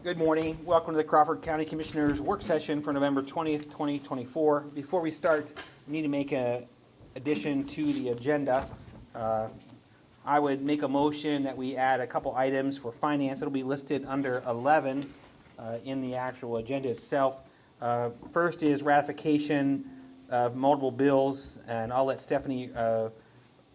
Good morning. Welcome to the Crawford County Commissioners Work Session for November 20th, 2024. Before we start, we need to make an addition to the agenda. I would make a motion that we add a couple items for finance. It'll be listed under 11 in the actual agenda itself. First is ratification of multiple bills, and I'll let Stephanie, you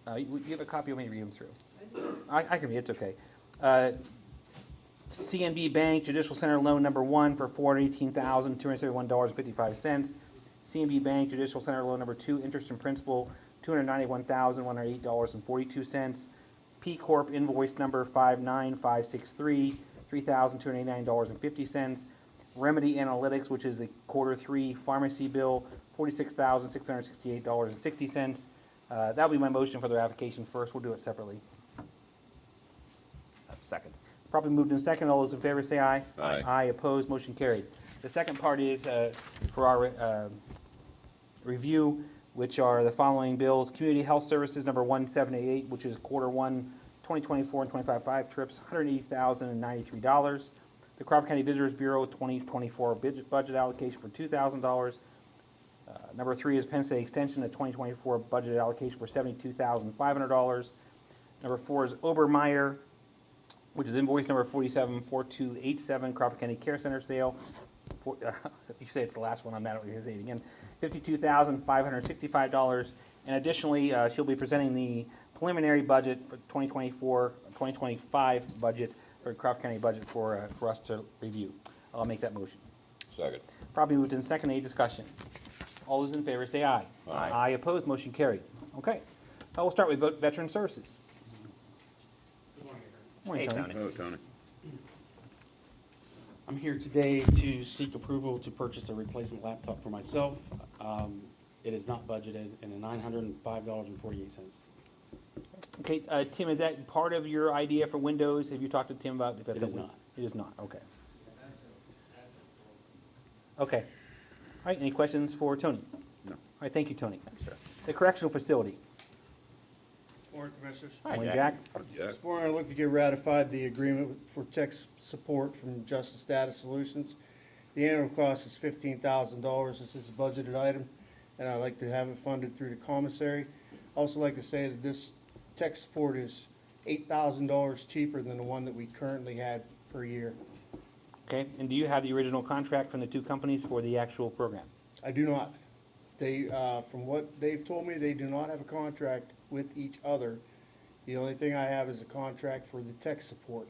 have a copy of me read them through? I can read, it's okay. CNB Bank Judicial Center Loan Number 1 for $418,271.55. CNB Bank Judicial Center Loan Number 2, interest and principal, $291,108.42. P Corp invoice number 59563, $3,289.50. Remedy Analytics, which is the Q3 pharmacy bill, $46,668.60. That'll be my motion for the ratification first. We'll do it separately. Second. Probably moved in second. All those in favor say aye. Aye. Aye, opposed, motion carried. The second part is for our review, which are the following bills. Community Health Services number 1788, which is Q1 2024 and 25 trips, $180,093. The Crawford County Visitors Bureau 2024 budget allocation for $2,000. Number 3 is Penn State Extension, the 2024 budget allocation for $72,500. Number 4 is Obermeyer, which is invoice number 474287, Crawford County Care Center sale. If you say it's the last one, I'm not going to say it again. $52,565. And additionally, she'll be presenting the preliminary budget for 2024-2025 budget for Crawford County budget for us to review. I'll make that motion. Second. Probably moved in second. Any discussion? All those in favor say aye. Aye. Aye, opposed, motion carried. Okay. We'll start with Veteran Services. Morning, Hey, Tony. Tony. Oh, Tony. I'm here today to seek approval to purchase a replacement laptop for myself. It is not budgeted in $905.48. Okay, Tim, is that part of your idea for Windows? Have you talked to Tim about if that's It is a- not. It is not, okay. Okay. All right, any questions for Tony? No. All right, thank you, Tony. Thanks, sir. The Correctional Facility. Morning, Commissioners. Hi, Morning, Jack. Jack. This morning, I look to get ratified the agreement for tech support from Justice Data Solutions. The annual cost is $15,000. This is a budgeted item, and I'd like to have it funded through the commissary. Also like to say that this tech support is $8,000 cheaper than the one that we currently had per year. Okay, and do you have the original contract from the two companies for the actual program? I do not. They, from what they've told me, they do not have a contract with each other. The only thing I have is a contract for the tech support.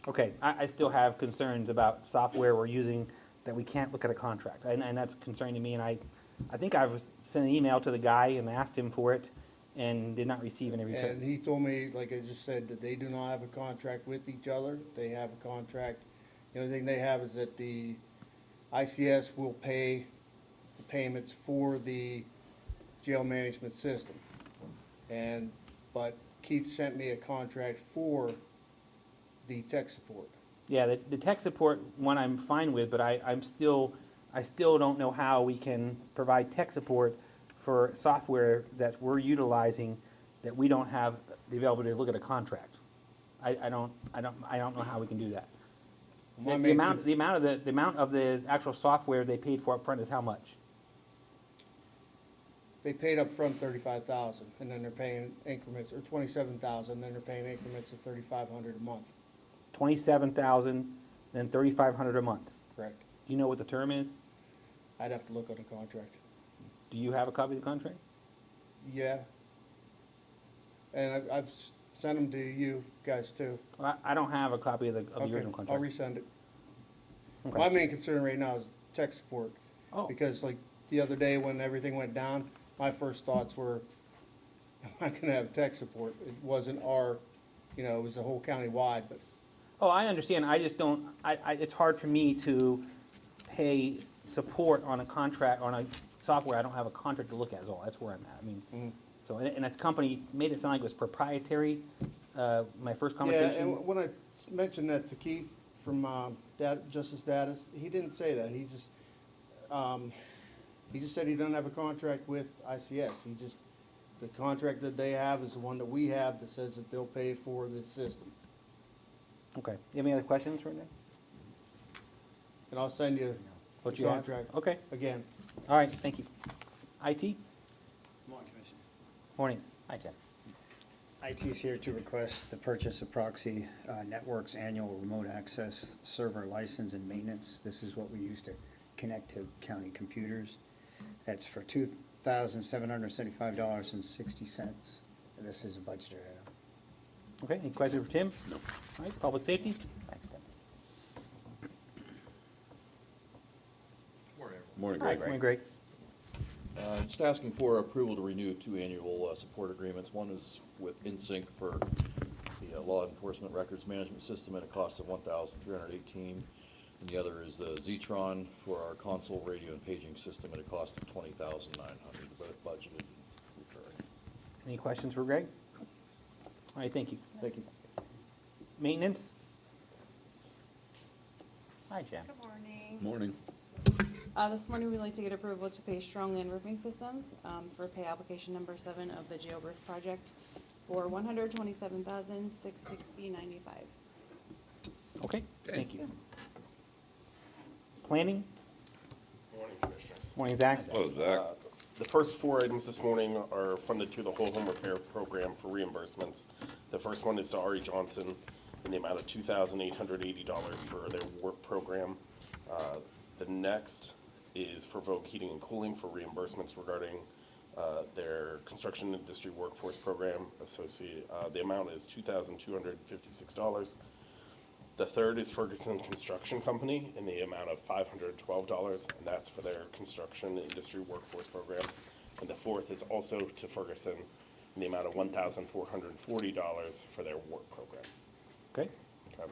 Okay, I still have concerns about software we're using that we can't look at a contract, and that's concerning to me, and I think I've sent an email to the guy and asked him for it, and did not receive any And return. he told me, like I just said, that they do not have a contract with each other. They have a contract. The only thing they have is that the ICS will pay the payments for the jail management system. But Keith sent me a contract for the tech support. Yeah, the tech support one I'm fine with, but I still don't know how we can provide tech support for software that we're utilizing that we don't have the ability to look at a contract. I don't know how we can do that. The amount of the actual software they paid for up front is how much? They paid up front $35,000, and then they're paying increments, or $27,000, and then they're paying increments of $3,500 a month. 27,000, then 3,500 a month. Correct. Do you know what the term is? I'd have to look at the contract. Do you have a copy of the contract? Yeah. And I've sent them to you guys too. I don't have a copy of the Okay, original I'll contract. resend it. Okay. My main concern right now is tech support. Oh. Because like the other day when everything went down, my first thoughts were, I'm not gonna have tech support. It wasn't our, it was the whole county-wide, but Oh, I understand. I just don't, it's hard for me to pay support on a contract, on a software I don't have a contract to look at is all. That's where I'm at. I mean, so, and the company made it sound like it was proprietary, my first yeah, conversation. and when I mentioned that to Keith from Justice Status, he didn't say that. He just said he doesn't have a contract with ICS. He just The contract that they have is the one that we have that says that they'll pay for the system. Okay. You have any other questions for me? And I'll send you What the you have? contract Okay. again. All right, thank you. IT? Morning, Commissioner. Morning. Hi, Tim. IT is here to request the purchase of Proxy Networks annual remote access server license and maintenance. This is what we use to connect to county computers. That's for $2,775.60. This is a budgeted item. Okay, any questions for Tim? No. All right, public safety? Thanks, Tim. Morning, Hi, Greg. Morning, Greg. Just asking for approval to renew 2 annual support agreements. One is with InSync for the law enforcement records management system at a cost of $1,318, and the other is the Zetron for our console radio and paging system at a cost of $20,900, both budgeted and recurring. Any questions for Greg? All right, thank you. Thank you. Maintenance? Hi, Jim. Good morning. Morning. This morning, we'd like to get approval to pay Strongland Roofing Systems for pay application number 7 of the jail roof project for $127,660.95. Okay, thank you. Planning? Morning, Commissioners. Morning, Zach. Oh, Zach. The first 4 items this morning are funded through the whole home repair program for reimbursements. The first one is to Ari Johnson in the amount of $2,880 for their work program. The next is for Vogue Heating and Cooling for reimbursements regarding their construction industry workforce program associate. The amount is $2,256. The third is Ferguson Construction Company in the amount of $512, and that's for their construction industry workforce program. And the fourth is also to Ferguson in the amount of $1,440 for their work program. Okay, Okay.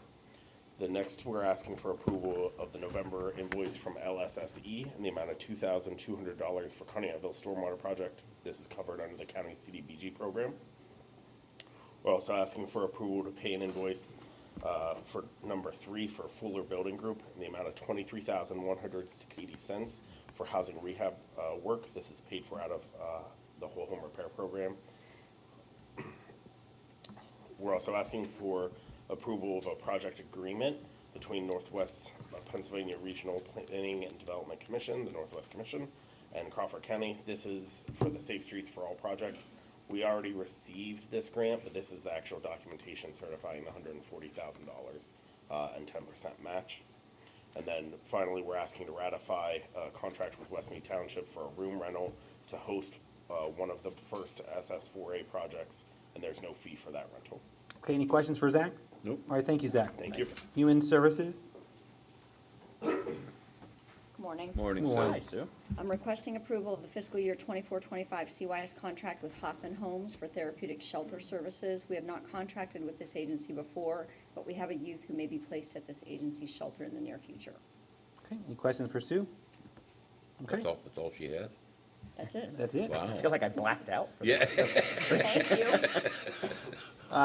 The next, we're asking for approval of the November invoice from LSSE in the amount of $2,200 for Conneautville Stormwater Project. This is covered under the county CDBG program. We're also asking for approval to pay an invoice for number 3 for Fuller Building Group in the amount of $23,160 for housing rehab work. This is paid for out of the whole home repair program. We're also asking for approval of a project agreement between Northwest Pennsylvania Regional Planning and Development Commission, the Northwest Commission, and Crawford County. This is for the Safe Streets for All project. We already received this grant, but this is the actual documentation certifying the $140,000 and 10% match. And then finally, we're asking to ratify a contract with Westmead Township for a room rental to host one of the first SS4A projects, and there's no fee for that rental. okay, any questions for Zach? Nope. All right, thank you, Zach. Thank you. Human Services? Good morning. Morning, Hi, Sue. Sue. I'm requesting approval of the fiscal year 24-25 CYS contract with Hoffman Homes for therapeutic shelter services. We have not contracted with this agency before, but we have a youth who may be placed at this agency's shelter in the near future. Okay, any questions for Sue? Okay, That's all she had? That's it. that's it. I feel like I blacked out for Yeah. Thank you.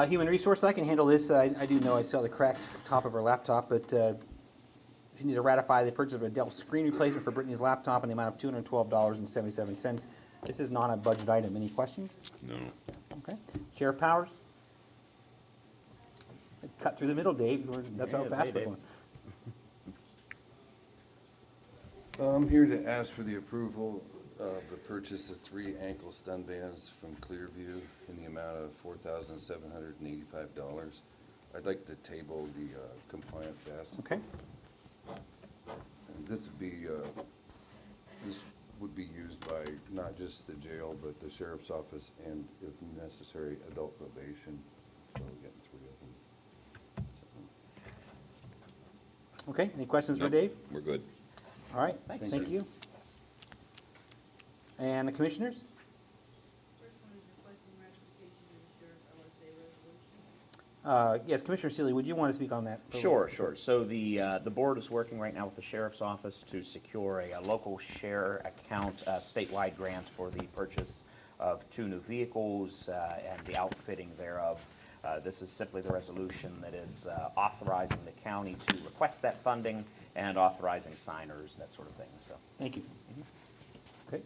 Human Resource, I can handle this. I do know I saw the cracked top of her laptop, but she needs to ratify the purchase of a Dell screen replacement for Brittany's laptop in the amount of $212.77. This is not a budget item. Any questions? No. Okay. Sheriff Powers? Cut through the middle, Dave. That's how Yeah, fast hey, we're Dave. going. I'm here to ask for the approval of the purchase of 3 ankle stun bands from Clearview in the amount of $4,785. I'd like to table the compliance ask. Okay. And this would be used by not just the jail, but the sheriff's office and, if necessary, adult probation. So we're getting 3 of them. So, Okay. Any questions for Nope, Dave? We're good. All right. Thank Thank you. And the commissioners? First one is requesting ratification of the sheriff LSA resolution. Yes, Commissioner Seeley, would you want to speak on that? Sure. So the board is working right now with the sheriff's office to secure a local share account statewide grant for the purchase of 2 new vehicles and the outfitting thereof. This is simply the resolution that is authorizing the county to request that funding and authorizing signers, that sort of thing, so. Thank you. Okay.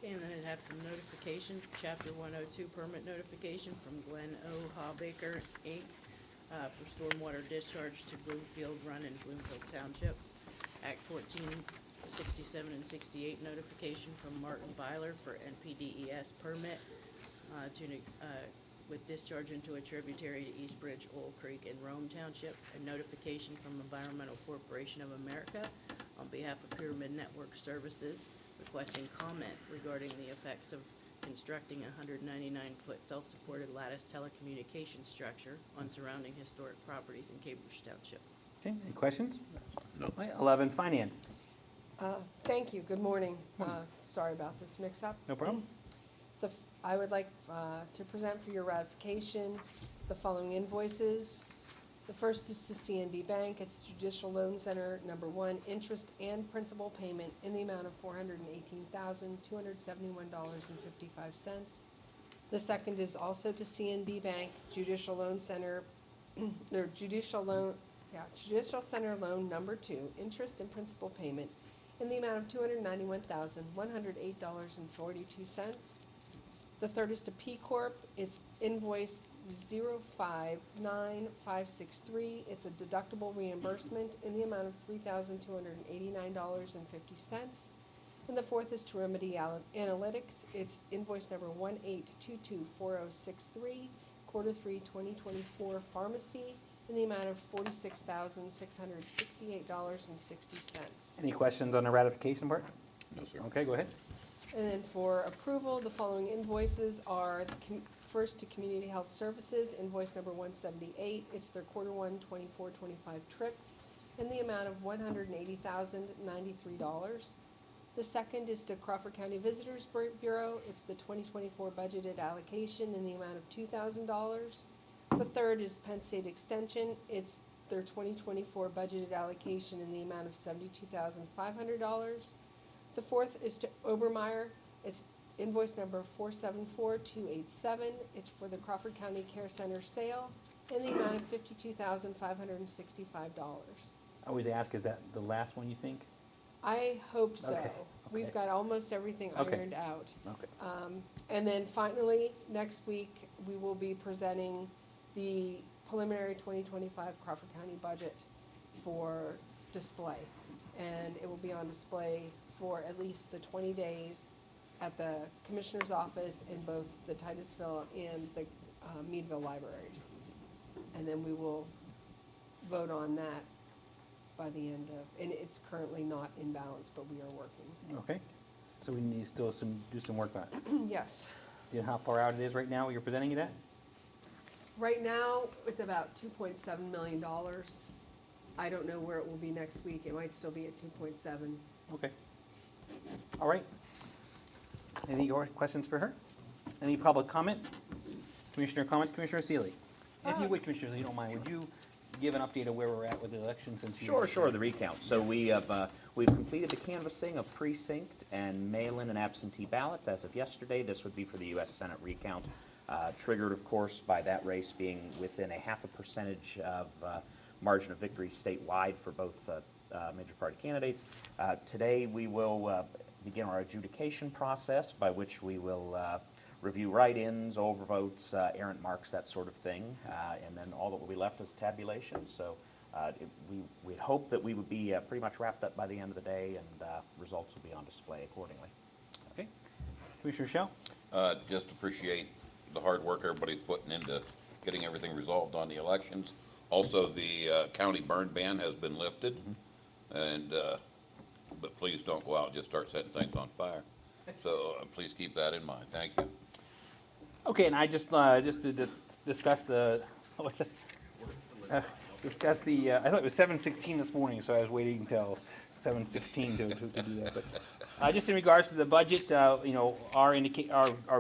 Okay, and then I have some notifications. Chapter 102 permit notification from Glen O. Hawbaker, Inc. For stormwater discharge to Bloomfield Run in Bloomfield Township. Act 1467 and 68 notification from Martin Byler for NPDES permit with discharge into a tributary to East Bridge, Oil Creek, and Rome Township. A notification from Environmental Corporation of America on behalf of Pyramid Network Services requesting comment regarding the effects of constructing a 199-foot self-supported lattice telecommunications structure on surrounding historic properties in Cambridge Township. Okay, any questions? No. 11, finance. Thank you, good morning. Sorry about this mix-up. No problem. I would like to present for your ratification the following invoices. The first is to CNB Bank, it's Judicial Loan Center, number 1, interest and principal payment in the amount of $418,271.55. The second is also to CNB Bank, Judicial Loan Center, or Judicial Center Loan number 2, interest and principal payment in the amount of $291,108.42. The third is to P Corp, it's invoice 059563, it's a deductible reimbursement in the amount of $3,289.50. And the fourth is to Remedy Analytics, it's invoice number 18224063, quarter 3 2024 pharmacy, in the amount of $46,668.60. Any questions on the ratification part? No, sir. Okay, go ahead. And then for approval, the following invoices are first to Community Health Services, invoice number 178. It's their quarter 1 24-25 trips in the amount of $180,093. The second is to Crawford County Visitors Bureau. It's the 2024 budgeted allocation in the amount of $2,000. The third is Penn State Extension. It's their 2024 budgeted allocation in the amount of $72,500. The fourth is to Obermeyer. It's invoice number 474287. It's for the Crawford County Care Center sale in the amount of $52,565. I always ask, is that the last one you think? I hope so. Okay, We've okay. got almost everything Okay. ironed out. Okay. And then finally, next week, we will be presenting the preliminary 2025 Crawford County budget for display. And it will be on display for at least the 20 days at the Commissioner's office in both the Titusville and the Meadville libraries. And then we will vote on that by the end of, and it's currently not in balance, but we are working. Okay. So we need still do some work on it. Yes. Do you know how far out it is right now you're presenting it at? Right now, it's about $2.7 million. I don't know where it will be next week. It might still be at 2.7. Okay. All right. Any more questions for her? Any public comment? Commissioner comments, Commissioner Seeley? If you would, Commissioner, if you don't mind, would you give an update of where we're at with the election since you... Sure, the recount. So we've completed the canvassing of precinct and mail-in and absentee ballots as of yesterday. This would be for the U.S. Senate recount, triggered, of course, by that race being within a 0.5% of margin of victory statewide for both major party candidates. Today, we will begin our adjudication process, by which we will review write-ins, overvotes, errant marks, that sort of thing, and then all that will be left is tabulation. So we'd hope that we would be pretty much wrapped up by the end of the day, and results will be on display accordingly. Okay. Commissioner Shell? Just appreciate the hard work everybody's putting into getting everything resolved on the elections. Also, the county burn ban has been lifted, and but please don't go out and just start setting things on fire. So please keep that in mind. Thank you. Okay, and I just to discuss the, what's that? Discuss the, I thought it was 7:16 this morning, so I was waiting until 7:16 to do that. But just in regards to the budget, you know, our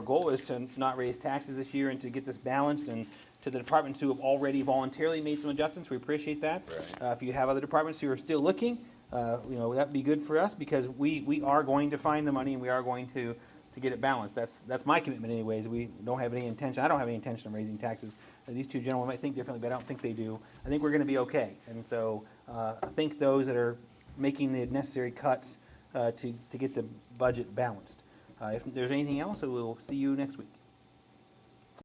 goal is to not raise taxes this year and to get this balanced. And to the departments who have already voluntarily made some adjustments, we appreciate that. Right. If you have other departments who are still looking, you know, that'd be good for us, because we are going to find the money and we are going to get it balanced. That's my commitment anyways. We don't have any intention, I don't have any intention of raising taxes. These two gentlemen might think differently, but I don't think they do. I think we're gonna be okay. And so, I think those that are making the necessary cuts, to get the budget balanced. If there's anything else, we'll see you next week.